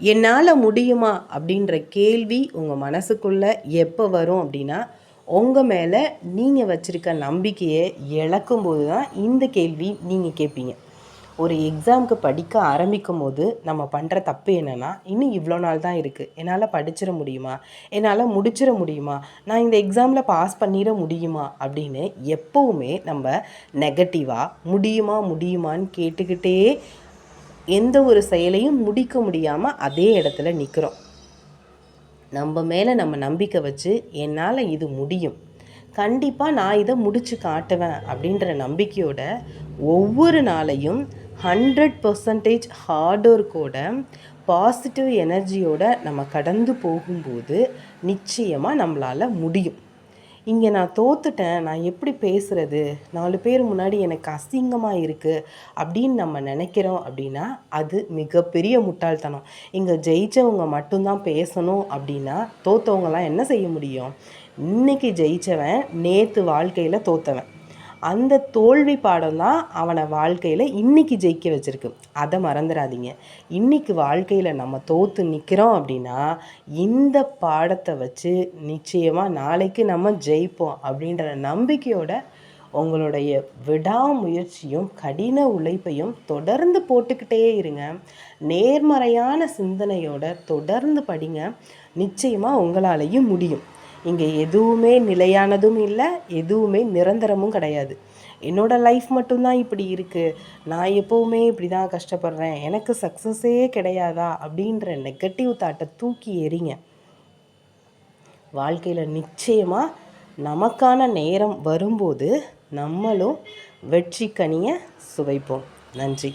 என்னால் முடியுமா அப்படின்ற கேள்வி உங்கள் மனசுக்குள்ளே எப்போ வரும் அப்படின்னா, உங்கள் மேலே நீங்கள் வச்சுருக்க நம்பிக்கையை இழக்கும்போது தான் இந்த கேள்வி நீங்கள் கேட்பீங்க. ஒரு எக்ஸாமுக்கு படிக்க ஆரம்பிக்கும் போது நம்ம பண்ணுற தப்பு என்னென்னா, இன்னும் இவ்வளோ நாள் தான் இருக்குது, என்னால் படிச்சிட முடியுமா, என்னால் முடிச்சிட முடியுமா, நான் இந்த எக்ஸாமில் பாஸ் பண்ணிட முடியுமா அப்படின்னு எப்போவுமே நம்ம நெகட்டிவாக முடியுமா முடியுமான்னு கேட்டுக்கிட்டே எந்த ஒரு செயலையும் முடிக்க முடியாமல் அதே இடத்துல நிற்கிறோம். நம்ம மேலே நம்ம நம்பிக்கை வச்சு என்னால் இது முடியும், கண்டிப்பாக நான் இதை முடித்து காட்டுவேன் அப்படின்ற நம்பிக்கையோட ஒவ்வொரு நாளையும் 100% ஹார்ட் ஒர்க்கோட பாசிட்டிவ் எனர்ஜியோட நம்ம கடந்து போகும்போது நிச்சயமாக நம்மளால் முடியும். இங்கே நான் தோத்துட்டேன், நான் எப்படி பேசுகிறது, 4 பேர் முன்னாடி எனக்கு அசிங்கமாக இருக்குது அப்படின்னு நம்ம நினைக்கிறோம் அப்படின்னா அது மிகப்பெரிய முட்டாள்தனம். இங்கே ஜெயித்தவங்க மட்டும்தான் பேசணும் அப்படின்னா தோற்றவங்களாம் என்ன செய்ய முடியும்? இன்றைக்கி ஜெயித்தவன் நேற்று வாழ்க்கையில் தோற்றவன், அந்த தோல்வி பாடம் தான் அவனை வாழ்க்கையில் இன்றைக்கி ஜெயிக்க வச்சுருக்கு. அதை மறந்துடாதீங்க. இன்றைக்கி வாழ்க்கையில் நம்ம தோற்று நிற்கிறோம் அப்படின்னா இந்த பாடத்தை வச்சு நிச்சயமாக நாளைக்கு நம்ம ஜெயிப்போம் அப்படின்ற நம்பிக்கையோட உங்களுடைய விடாமுயற்சியும் கடின உழைப்பையும் தொடர்ந்து போட்டுக்கிட்டே இருங்க. நேர்மறையான சிந்தனையோட தொடர்ந்து படிங்க. நிச்சயமாக உங்களாலேயும் முடியும். இங்கே எதுவுமே நிலையானதும் இல்லை, எதுவுமே நிரந்தரமும் கிடையாது. என்னோடய லைஃப் மட்டும்தான் இப்படி இருக்குது, நான் எப்போவுமே இப்படி தான் கஷ்டப்படுறேன், எனக்கு சக்ஸஸே கிடையாதா அப்படின்ற நெகட்டிவ் தாட்டை தூக்கி எறிங்க. வாழ்க்கையில் நிச்சயமாக நமக்கான நேரம் வரும்போது நம்மளும் வெற்றி கனியை சுவைப்போம். நன்றி.